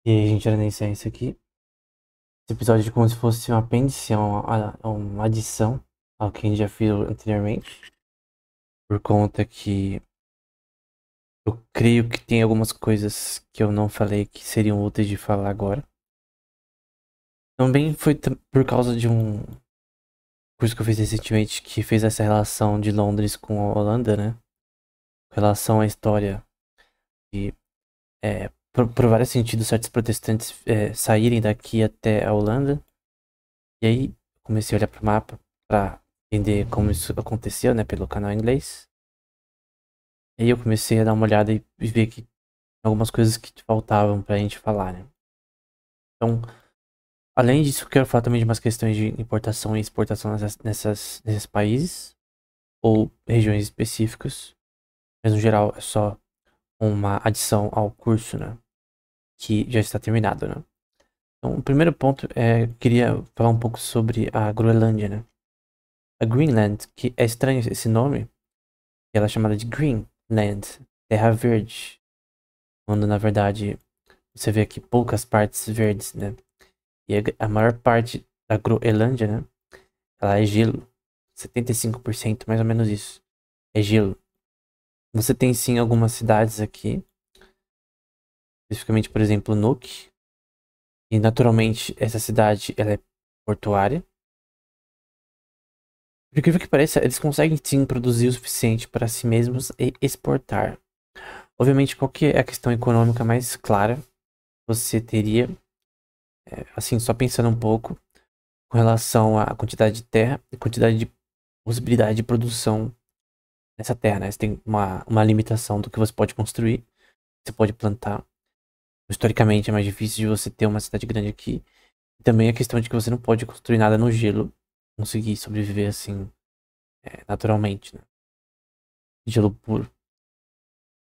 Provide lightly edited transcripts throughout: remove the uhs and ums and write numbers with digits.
E aí, gente, era iniciar isso aqui. Esse episódio é como se fosse um apêndice, uma adição ao que a gente já fez anteriormente. Por conta que eu creio que tem algumas coisas que eu não falei que seriam úteis de falar agora. Também foi por causa de um curso que eu fiz recentemente que fez essa relação de Londres com a Holanda, né? Com relação à história de, por vários sentidos, certos protestantes saírem daqui até a Holanda. E aí comecei a olhar pro mapa pra entender como isso aconteceu, né, pelo canal em inglês. E aí eu comecei a dar uma olhada e ver que algumas coisas que faltavam pra gente falar, né. Então, além disso, eu quero falar também de umas questões de importação e exportação nesses países ou regiões específicas. Mas no geral é só uma adição ao curso, né, que já está terminado, né. Então, o primeiro ponto é, eu queria falar um pouco sobre a Groenlândia, né. A Greenland, que é estranho esse nome, ela é chamada de Greenland, Terra Verde, quando na verdade você vê aqui poucas partes verdes, né? E a maior parte da Groenlândia, né? Ela é gelo, 75% mais ou menos isso, é gelo. Você tem sim algumas cidades aqui, especificamente por exemplo Nuuk, e naturalmente essa cidade ela é portuária. Por incrível que pareça, eles conseguem sim produzir o suficiente para si mesmos e exportar. Obviamente, qual que é a questão econômica mais clara você teria, assim, só pensando um pouco, com relação à quantidade de terra e quantidade de possibilidade de produção nessa terra, né? Você tem uma limitação do que você pode construir, você pode plantar. Historicamente é mais difícil de você ter uma cidade grande aqui. E também a questão de que você não pode construir nada no gelo, conseguir sobreviver assim, naturalmente, né? Gelo puro.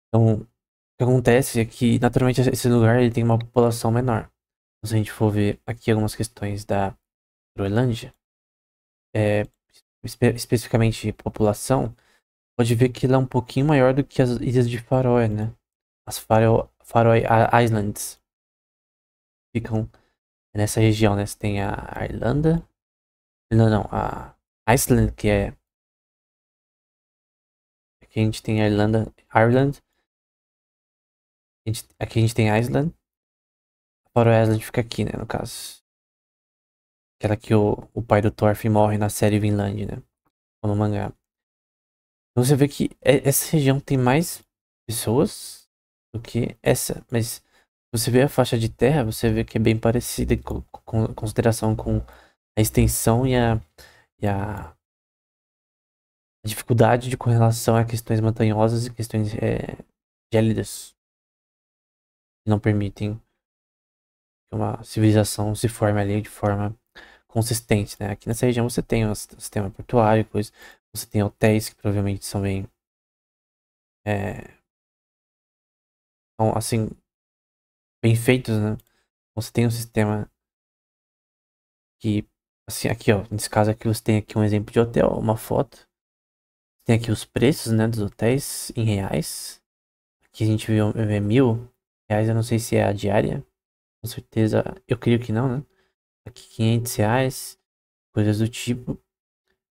Então, o que acontece é que naturalmente esse lugar ele tem uma população menor. Se a gente for ver aqui algumas questões da Groenlândia, é, especificamente população, pode ver que ela é um pouquinho maior do que as ilhas de Faroe, né? As Faroe Islands ficam nessa região, né? Você tem a Irlanda, não, não, a Iceland, que é aqui a gente tem a Irlanda, Ireland, aqui a gente tem a Iceland, a Faroe Island fica aqui, né, no caso. Aquela que o pai do Thorfinn morre na série Vinland, né? Ou no mangá. Então você vê que essa região tem mais pessoas do que essa, mas você vê a faixa de terra, você vê que é bem parecida com consideração com a extensão e a dificuldade de correlação a questões montanhosas e questões gélidas que não permitem que uma civilização se forme ali de forma consistente, né? Aqui nessa região você tem o sistema portuário, coisa, você tem hotéis que provavelmente são bem, é, são, assim, bem feitos, né? Você tem um sistema que, assim, aqui ó, nesse caso aqui você tem aqui um exemplo de hotel, uma foto. Tem aqui os preços, né, dos hotéis em reais. Aqui a gente vê R$ 1.000, eu não sei se é a diária. Com certeza, eu creio que não, né? Aqui R$ 500, coisas do tipo.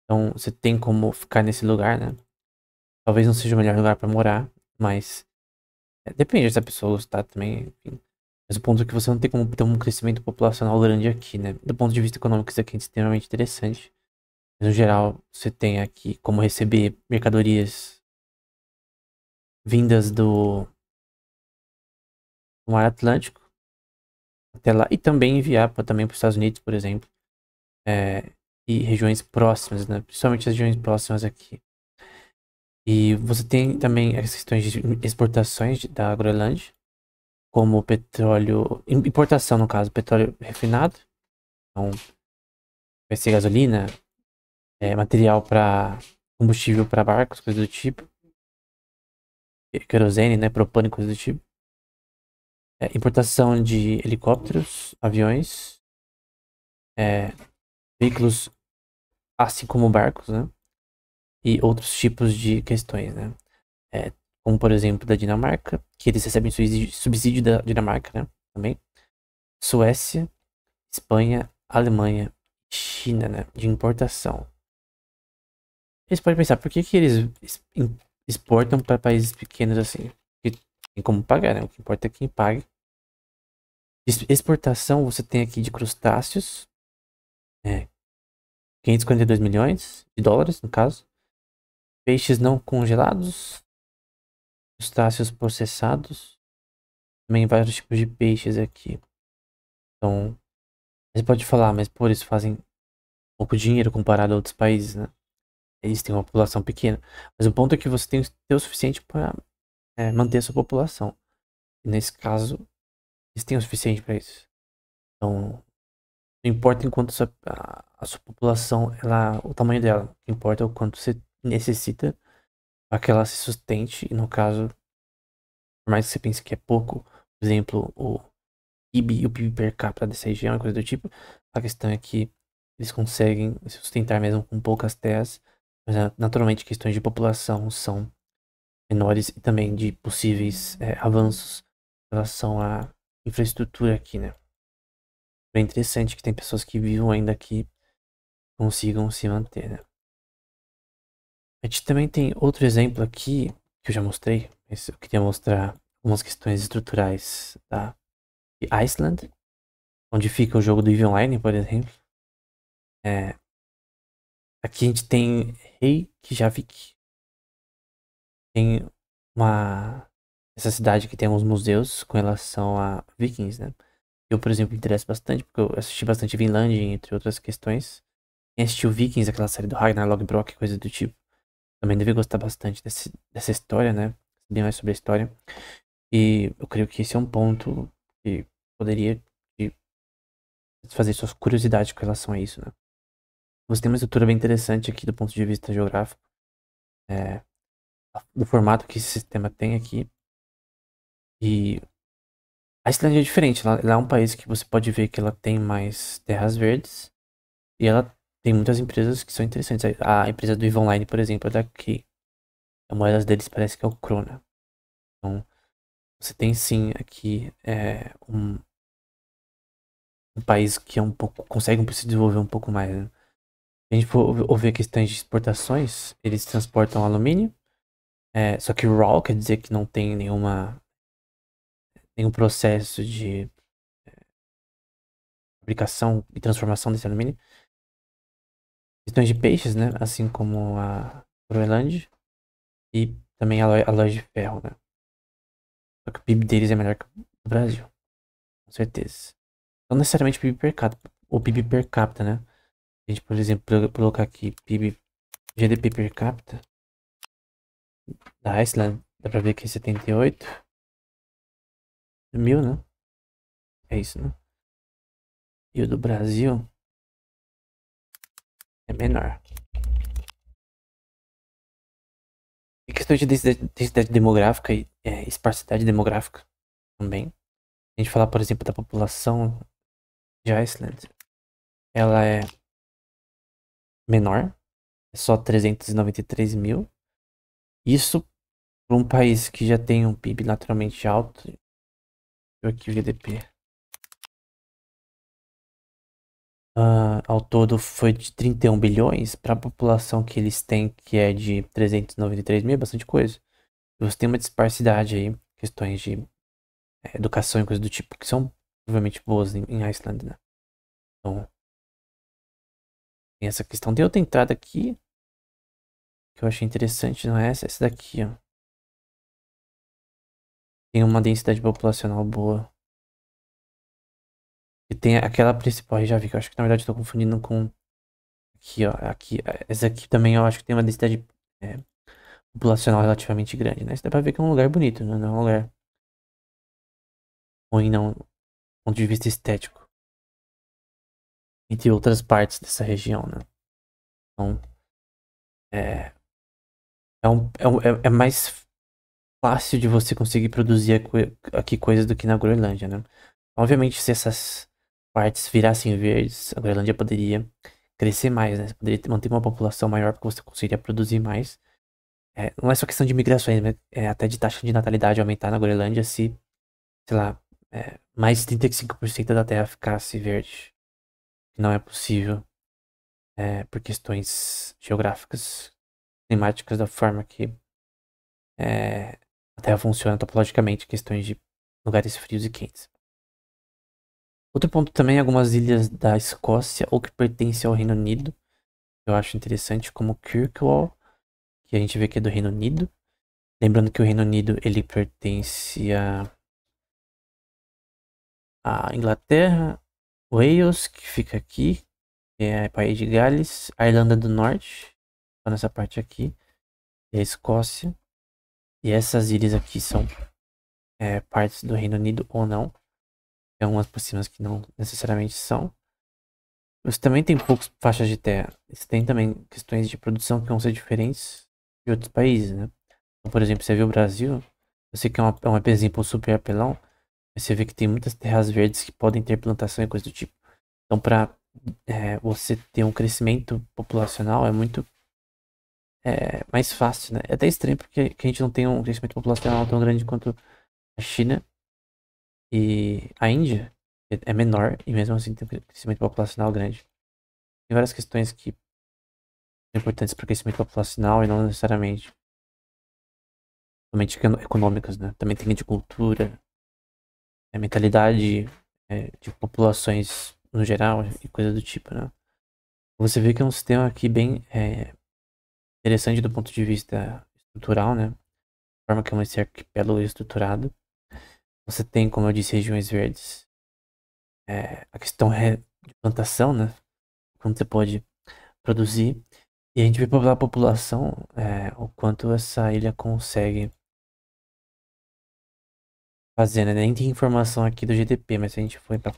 Então você tem como ficar nesse lugar, né? Talvez não seja o melhor lugar para morar, mas depende se a pessoa gostar também, enfim. Mas o ponto é que você não tem como ter um crescimento populacional grande aqui, né? Do ponto de vista econômico, isso aqui é extremamente interessante. Mas, no geral, você tem aqui como receber mercadorias vindas do Mar Atlântico até lá e também enviar também para os Estados Unidos, por exemplo, e regiões próximas, né? Principalmente as regiões próximas aqui. E você tem também as questões de exportações da Groenlândia, como petróleo, importação no caso, petróleo refinado, então vai ser gasolina, material para combustível para barcos, coisas do tipo, querosene, né, propano, coisas do tipo. Importação de helicópteros, aviões, é, veículos, assim como barcos, né? E outros tipos de questões, né? Como por exemplo da Dinamarca, que eles recebem subsídio da Dinamarca, né? Também. Suécia, Espanha, Alemanha, China, né? De importação. Eles podem pensar, por que que eles exportam para países pequenos assim? Porque tem como pagar, né? O que importa é quem pague. Exportação você tem aqui de crustáceos, 542 milhões de dólares, no caso. Peixes não congelados, crustáceos processados, também vários tipos de peixes aqui. Então, você pode falar, mas por isso fazem pouco dinheiro comparado a outros países, né? Eles têm uma população pequena. Mas o ponto é que você tem que ter o suficiente para manter a sua população. E nesse caso, eles têm o suficiente para isso. Então, não importa enquanto a sua população, o tamanho dela. O que importa é o quanto você necessita para que ela se sustente. E no caso, por mais que você pense que é pouco, por exemplo, o PIB e o PIB per capita dessa região e coisa do tipo, a questão é que eles conseguem se sustentar mesmo com poucas terras. Mas naturalmente questões de população são menores e também de possíveis avanços em relação à infraestrutura aqui, né? Bem interessante que tem pessoas que vivem ainda aqui consigam se manter, né? A gente também tem outro exemplo aqui que eu já mostrei, mas eu queria mostrar algumas questões estruturais de Iceland, onde fica o jogo do EVE Online, por exemplo. Aqui a gente tem Reykjavik, tem essa cidade que tem alguns museus com relação a vikings, né? Eu, por exemplo, me interesso bastante, porque eu assisti bastante Vinland, entre outras questões. Quem assistiu Vikings, aquela série do Ragnar Lothbrok, coisa do tipo, também deve gostar bastante dessa história, né? Saber mais sobre a história. E eu creio que esse é um ponto que poderia te fazer suas curiosidades com relação a isso, né? Você tem uma estrutura bem interessante aqui do ponto de vista geográfico, do formato que esse sistema tem aqui. E a Islândia é diferente, ela é um país que você pode ver que ela tem mais terras verdes e ela tem muitas empresas que são interessantes. A empresa do EVE Online, por exemplo, é daqui. A moeda deles parece que é o Krona. Então, você tem sim aqui um país que é um pouco consegue se desenvolver um pouco mais, né? Se a gente for ver questões de exportações, eles transportam alumínio, só que raw quer dizer que não tem nenhum processo de fabricação e transformação desse alumínio. Questões de peixes, né? Assim como a Groenlândia. E também a loja de ferro, né? Só que o PIB deles é melhor que o do Brasil. Com certeza. Não necessariamente PIB per capita. O PIB per capita, né? A gente, por exemplo, colocar aqui PIB, GDP per capita da Iceland. Dá pra ver que é 78 mil, né? É isso, né? E o do Brasil é menor. E questão de densidade demográfica e esparsidade demográfica também. A gente falar, por exemplo, da população de Iceland. Ela é menor. É só 393 mil. Isso para um país que já tem um PIB naturalmente alto. Eu aqui o GDP. Ao todo foi de 31 bilhões para a população que eles têm, que é de 393 mil, é bastante coisa. Você tem uma disparcidade aí, questões de educação e coisas do tipo, que são provavelmente boas em Iceland, né? Então, tem essa questão. Tem outra entrada aqui, que eu achei interessante, não é essa? Essa daqui, ó. Tem uma densidade populacional boa. E tem aquela principal, já vi, que eu acho que na verdade estou confundindo com aqui, ó. Aqui, essa aqui também eu acho que tem uma densidade populacional relativamente grande, né? Isso dá pra ver que é um lugar bonito, né? Não é um lugar ruim, não, do ponto de vista estético. Entre outras partes dessa região, né? Então, é, é mais fácil de você conseguir produzir aqui coisas do que na Groenlândia, né? Obviamente, se essas partes virassem verdes, a Groenlândia poderia crescer mais, né? Você poderia manter uma população maior porque você conseguiria produzir mais. Não é só questão de migrações, mas até de taxa de natalidade aumentar na Groenlândia se, sei lá, mais de 35% da Terra ficasse verde. Não é possível por questões geográficas, climáticas, da forma que a Terra funciona topologicamente, questões de lugares frios e quentes. Outro ponto também, algumas ilhas da Escócia ou que pertencem ao Reino Unido, eu acho interessante, como Kirkwall, que a gente vê que é do Reino Unido. Lembrando que o Reino Unido ele pertence a Inglaterra, Wales, que fica aqui, que é País de Gales, a Irlanda do Norte, tá nessa parte aqui, e a Escócia. E essas ilhas aqui são partes do Reino Unido ou não. Tem algumas por cima que não necessariamente são. Você também tem poucas faixas de terra. Você tem também questões de produção que vão ser diferentes de outros países, né? Então, por exemplo, você vê o Brasil, eu sei que é um exemplo super apelão, mas você vê que tem muitas terras verdes que podem ter plantação e coisa do tipo. Então, para você ter um crescimento populacional é muito mais fácil, né? É até estranho porque que a gente não tem um crescimento populacional tão grande quanto a China e a Índia é menor e mesmo assim tem um crescimento populacional grande. Tem várias questões que são importantes para o crescimento populacional e não necessariamente somente econômicas, né? Também tem de cultura, mentalidade de populações no geral e coisa do tipo, né? Você vê que é um sistema aqui bem interessante do ponto de vista estrutural, né? A forma que é esse arquipélago estruturado. Você tem, como eu disse, regiões verdes. A questão de plantação, né? Quando você pode produzir. E a gente vê pela população o quanto essa ilha consegue fazer, né? Nem tem informação aqui do GDP, mas se a gente for para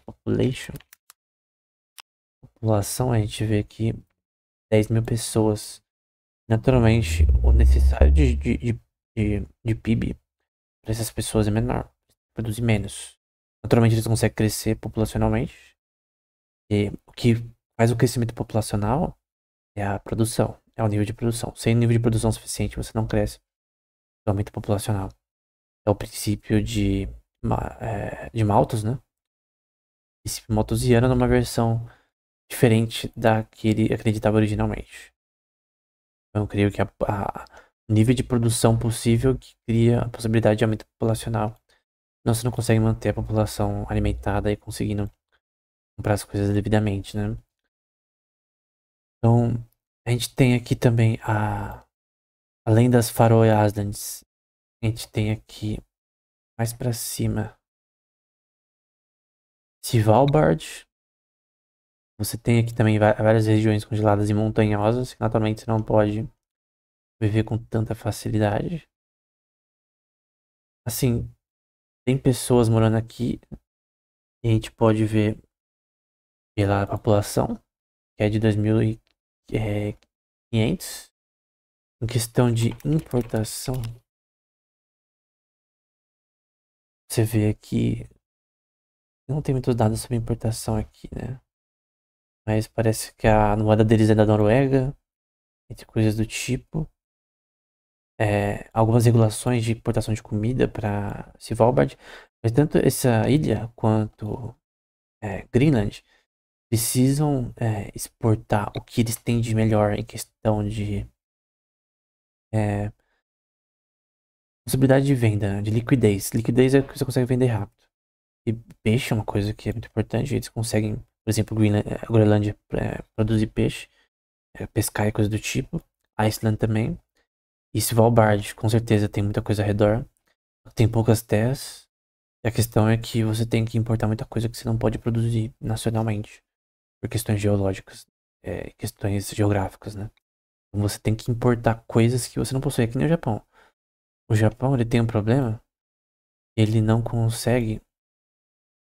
população, a gente vê aqui 10 mil pessoas. Naturalmente, o necessário de PIB para essas pessoas é menor, produzir menos. Naturalmente, eles conseguem crescer populacionalmente. E o que faz o crescimento populacional é a produção, é o nível de produção. Sem nível de produção suficiente, você não cresce. O aumento populacional é o princípio de Malthus, né? O princípio malthusiano numa versão diferente da que ele acreditava originalmente. Então, eu creio que o nível de produção possível que cria a possibilidade de aumento populacional. Senão você não consegue manter a população alimentada e conseguindo comprar as coisas devidamente, né? Então, a gente tem aqui também além das Faroe Islands, a gente tem aqui mais pra cima Svalbard. Você tem aqui também várias regiões congeladas e montanhosas, que naturalmente você não pode viver com tanta facilidade. Assim, tem pessoas morando aqui e a gente pode ver pela população, que é de 2.500. Em questão de importação, você vê aqui, não tem muitos dados sobre importação aqui, né? Mas parece que a moeda deles é da Noruega, entre coisas do tipo. Algumas regulações de importação de comida para Svalbard. Mas tanto essa ilha quanto Greenland precisam exportar o que eles têm de melhor em questão de possibilidade de venda, né? De liquidez. Liquidez é o que você consegue vender rápido. E peixe é uma coisa que é muito importante. Eles conseguem, por exemplo, a Groenlândia produzir peixe, pescar e coisa do tipo. A Iceland também. E Svalbard, com certeza, tem muita coisa ao redor. Tem poucas terras. E a questão é que você tem que importar muita coisa que você não pode produzir nacionalmente. Por questões geológicas, questões geográficas, né? Então você tem que importar coisas que você não possui, que nem o Japão. O Japão, ele tem um problema. Ele não consegue,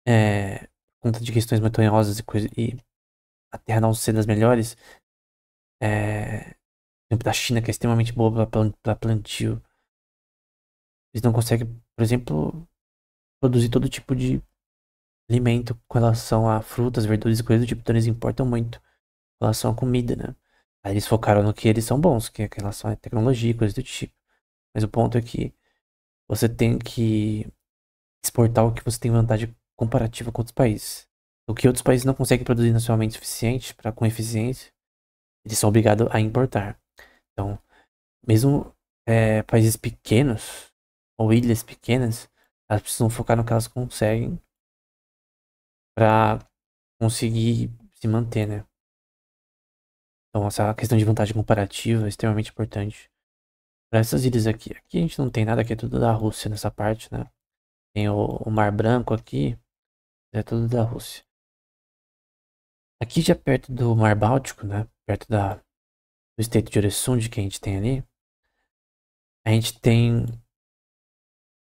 por conta de questões montanhosas e coisa, e a terra não ser das melhores, por exemplo, da China, que é extremamente boa para plantio. Eles não conseguem, por exemplo, produzir todo tipo de alimento com relação a frutas, verduras e coisas do tipo. Então eles importam muito com relação à comida, né? Aí eles focaram no que eles são bons, que é com relação à tecnologia e coisas do tipo. Mas o ponto é que você tem que exportar o que você tem vantagem comparativa com outros países. O que outros países não conseguem produzir nacionalmente suficiente para com eficiência, eles são obrigados a importar. Então, mesmo países pequenos ou ilhas pequenas, elas precisam focar no que elas conseguem para conseguir se manter, né? Então, essa questão de vantagem comparativa é extremamente importante. Para essas ilhas aqui a gente não tem nada, aqui é tudo da Rússia nessa parte, né? Tem o Mar Branco aqui, é tudo da Rússia. Aqui já perto do Mar Báltico, né? Perto do estreito de Öresund que a gente tem ali, a gente tem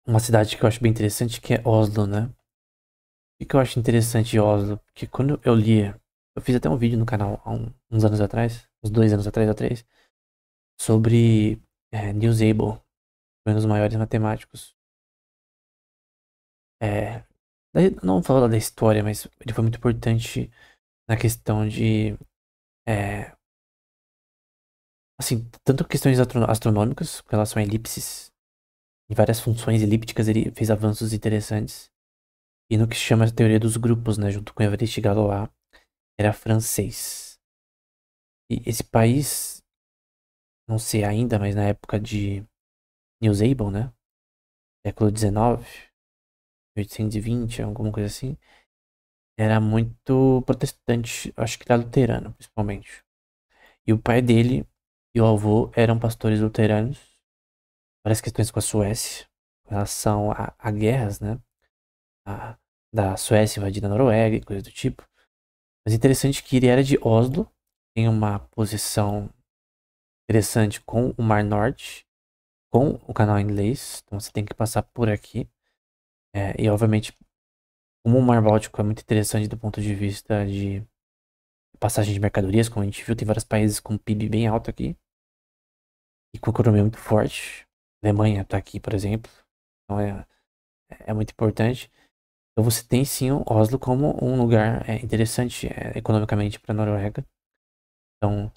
uma cidade que eu acho bem interessante, que é Oslo, né? O que eu acho interessante de Oslo? Porque quando eu lia, eu fiz até um vídeo no canal há uns anos atrás, uns 2 anos atrás ou 3, sobre Niels Abel, foi um dos maiores matemáticos. Não vou falar da história, mas ele foi muito importante na questão de, é, assim, tanto questões astronômicas, com relação a elipses, em várias funções elípticas ele fez avanços interessantes. E no que se chama a teoria dos grupos, né, junto com Évariste Galois, era francês. E esse país, não sei ainda, mas na época de Niels Abel, né, século XIX, 1820, alguma coisa assim, era muito protestante, acho que era luterano, principalmente. E o pai dele e o avô eram pastores luteranos. Várias questões com a Suécia, com relação a guerras, né? A, da Suécia invadindo a Noruega e coisa do tipo. Mas interessante que ele era de Oslo, tem uma posição interessante com o Mar Norte, com o canal inglês, então você tem que passar por aqui. E obviamente, como o Mar Báltico é muito interessante do ponto de vista de passagem de mercadorias, como a gente viu, tem vários países com PIB bem alto aqui e com economia muito forte. A Alemanha está aqui, por exemplo, então é muito importante. Então você tem sim o Oslo como um lugar interessante economicamente para a Noruega. Então,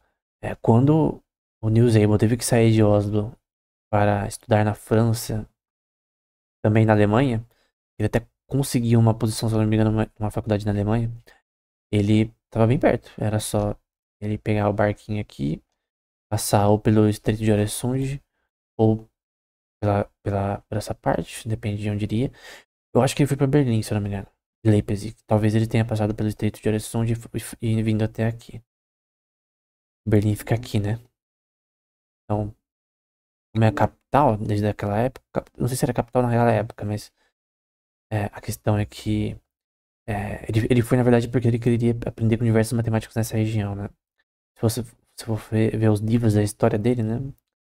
quando o Niels Abel teve que sair de Oslo para estudar na França, também na Alemanha, ele até conseguiu uma posição, se eu não me engano, numa faculdade na Alemanha. Ele estava bem perto, era só ele pegar o barquinho aqui, passar ou pelo Estreito de Øresund ou por essa parte, depende de onde iria. Eu acho que ele foi para Berlim, se eu não me engano. Leipzig. Talvez ele tenha passado pelo Estreito de Øresund e vindo até aqui. Berlim fica aqui, né? Então, como é a capital desde aquela época, não sei se era a capital naquela época, mas a questão é que ele foi, na verdade, porque ele queria aprender com diversos matemáticos nessa região, né? Se for ver os livros da história dele, né?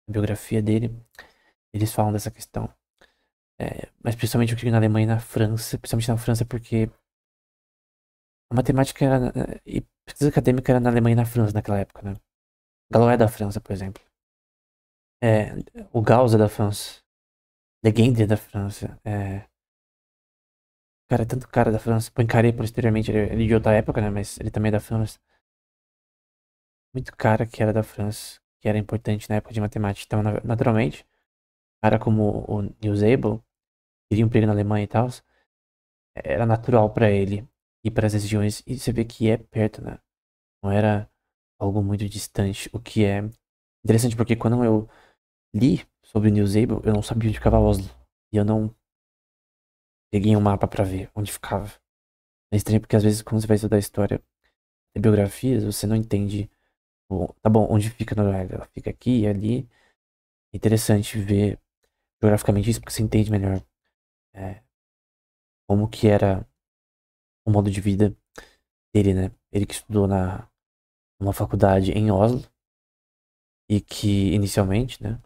A biografia dele, eles falam dessa questão. Mas principalmente eu queria na Alemanha e na França, principalmente na França, porque a matemática era, e pesquisa acadêmica era na Alemanha e na França naquela época, né? Galois é da França, por exemplo. É, o Gauss é da França. Legendre é da França. Cara, é tanto cara da França. Poincaré, posteriormente, ele é de outra época, né? Mas ele também é da França. Muito cara que era da França, que era importante na época de matemática. Então, naturalmente, cara como o Niels Abel, queria um emprego na Alemanha e tal, era natural pra ele ir para as regiões. E você vê que é perto, né? Não era algo muito distante. O que é interessante, porque quando eu li sobre o Niels Abel, eu não sabia onde ficava Oslo. E eu não peguei um mapa pra ver onde ficava. É estranho porque às vezes quando você vai estudar história e biografias, você não entende. Tá bom, onde fica a Noruega? Ela fica aqui e ali. É interessante ver geograficamente isso porque você entende melhor é, como que era o modo de vida dele, né? Ele que estudou numa faculdade em Oslo e que inicialmente, né?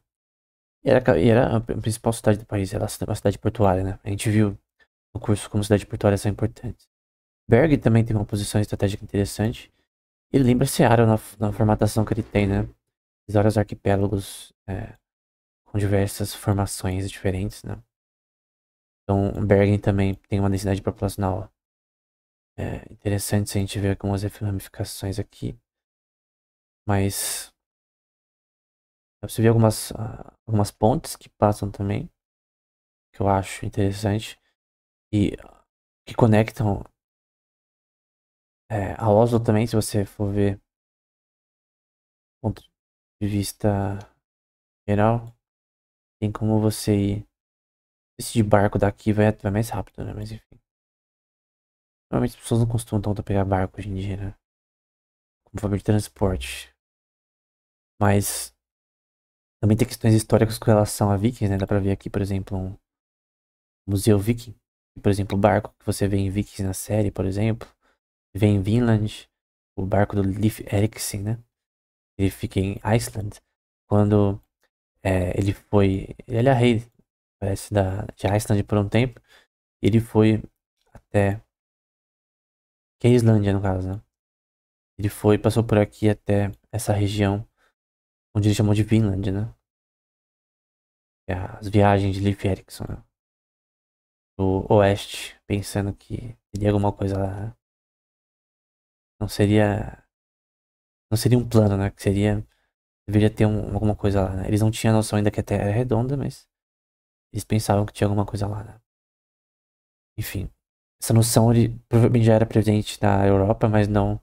Era a principal cidade do país, era uma cidade portuária, né? A gente viu no curso como cidade portuária são importantes. Berg também tem uma posição estratégica interessante. Ele lembra Seattle na formatação que ele tem, né? Vários arquipélagos com diversas formações diferentes, né? Então, Bergen também tem uma densidade populacional interessante se a gente ver algumas ramificações aqui. Mas você vê algumas pontes que passam também, que eu acho interessante. E que conectam a Oslo também, se você for ver do ponto de vista geral, tem como você ir. Esse de barco daqui vai mais rápido, né? Mas enfim. Normalmente as pessoas não costumam tanto pegar barco hoje em dia, né? Como forma de transporte. Mas também tem questões históricas com relação a vikings, né? Dá pra ver aqui, por exemplo, um museu viking. Por exemplo, o barco que você vê em Vikings na série, por exemplo. Vê em Vinland. O barco do Leif Erikson, né? Ele fica em Iceland. Quando ele foi... Ele é rei, parece, de Iceland por um tempo. Ele foi até... Que é a Islândia, no caso, né? Ele foi, passou por aqui até essa região, onde ele chamou de Vinland, né? Que é as viagens de Leif Erikson, né? Do oeste, pensando que teria alguma coisa lá, né? Não seria, não seria um plano, né? Que seria, deveria ter alguma coisa lá, né? Eles não tinham noção ainda que a Terra era redonda, mas eles pensavam que tinha alguma coisa lá, né? Enfim, essa noção ele provavelmente já era presente na Europa, mas não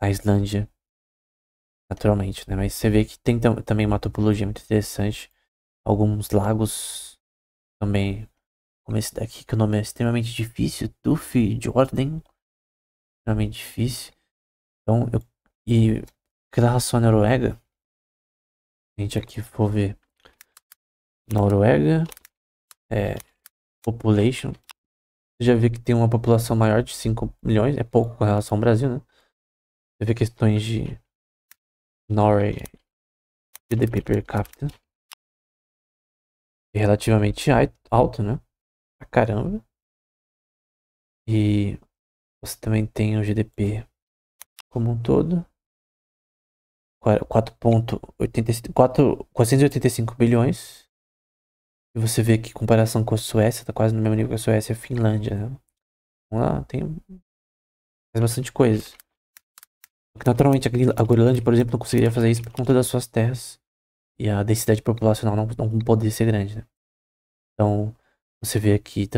na Islândia, naturalmente, né? Mas você vê que tem também uma topologia muito interessante. Alguns lagos também, como esse daqui, que o nome é extremamente difícil, Tufjorden, extremamente difícil. Então, e com relação à Noruega, se a gente aqui for ver Noruega, population, você já vê que tem uma população maior de 5 milhões, é pouco com relação ao Brasil, né? Você vê questões de Norway, GDP per capita, é relativamente alto, né? Pra caramba. E você também tem o GDP como um todo. 485 bilhões. E você vê que em comparação com a Suécia, tá quase no mesmo nível que a Suécia e a Finlândia, né? Vamos lá, faz bastante coisa. Porque naturalmente a Groenlândia, por exemplo, não conseguiria fazer isso por conta das suas terras. E a densidade populacional não poderia ser grande, né? Então, você vê aqui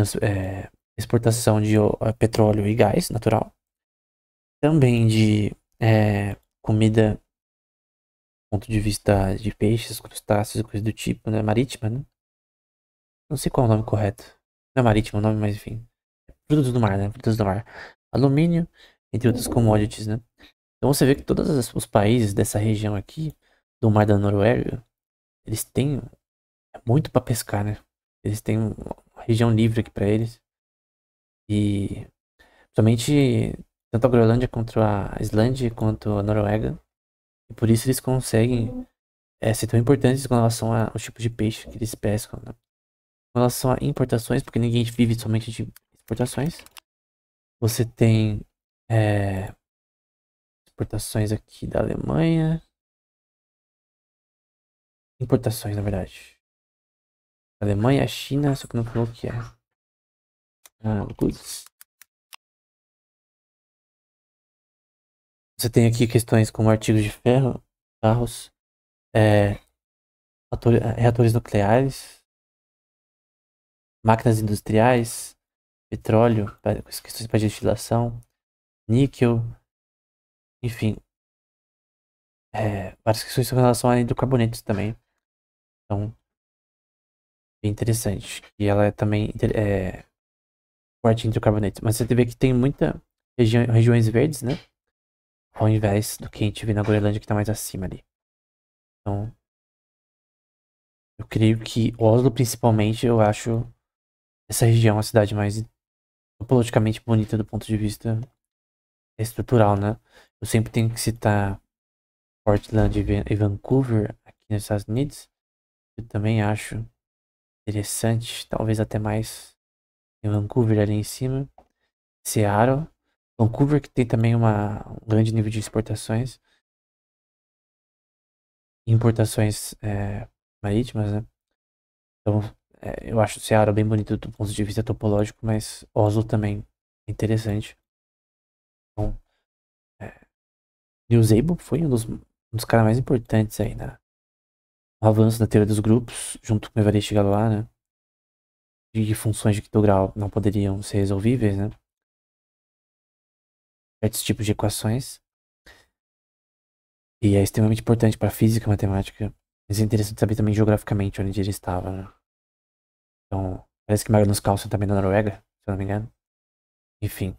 exportação de petróleo e gás natural. Também de comida, do ponto de vista de peixes, crustáceos, coisa do tipo, né? Marítima, né? Não sei qual é o nome correto. Não é marítimo o nome, mas enfim. Frutos do mar, né? Frutos do mar. Alumínio, entre outros commodities, né? Então você vê que todos os países dessa região aqui, do Mar da Noruega, eles têm muito para pescar, né? Eles têm uma região livre aqui para eles. E somente tanto a Groenlândia quanto a Islândia quanto a Noruega. E por isso eles conseguem ser tão importantes com relação aos tipos de peixe que eles pescam, né? Com relação a importações, porque ninguém vive somente de exportações. Você tem exportações aqui da Alemanha. Importações, na verdade. Alemanha, China, só que não falou o que é. Goods. Você tem aqui questões como artigos de ferro, carros, reatores nucleares, máquinas industriais, petróleo, questões para destilação, níquel, enfim, várias questões com relação a hidrocarbonetos também. Então, bem interessante. E ela é também forte em hidrocarbonetos. Mas você vê que tem muita regiões verdes, né? Ao invés do que a gente vê na Groenlândia, que tá mais acima ali. Então, eu creio que Oslo, principalmente, eu acho essa região a cidade mais topologicamente bonita do ponto de vista estrutural, né? Eu sempre tenho que citar Portland e Vancouver aqui nos Estados Unidos. Eu também acho interessante, talvez até mais em Vancouver ali em cima. Seattle. Vancouver que tem também um grande nível de exportações e importações marítimas, né? Então, eu acho o Ceará bem bonito do ponto de vista topológico, mas Oslo também é interessante. Então, Niels Abel foi um dos caras mais importantes aí no avanço da teoria dos grupos, junto com Évariste Galois, né? de funções de quinto grau não poderiam ser resolvíveis, né? Certos tipos de equações. E é extremamente importante para física e matemática. Mas é interessante saber também geograficamente onde ele estava, né? Então, parece que Magnus Carlsen também na Noruega, se eu não me engano. Enfim,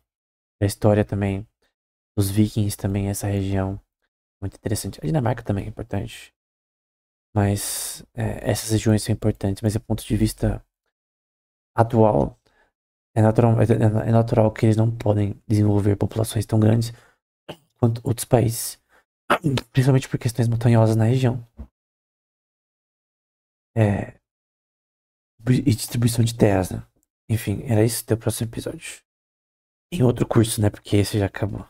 a história também, os vikings também, essa região, muito interessante. A Dinamarca também é importante. Mas essas regiões são importantes, mas do ponto de vista atual, é natural que eles não podem desenvolver populações tão grandes quanto outros países. Principalmente por questões montanhosas na região. É, e distribuição de terras, né? Enfim, era isso até o próximo episódio. Em outro curso, né? Porque esse já acabou.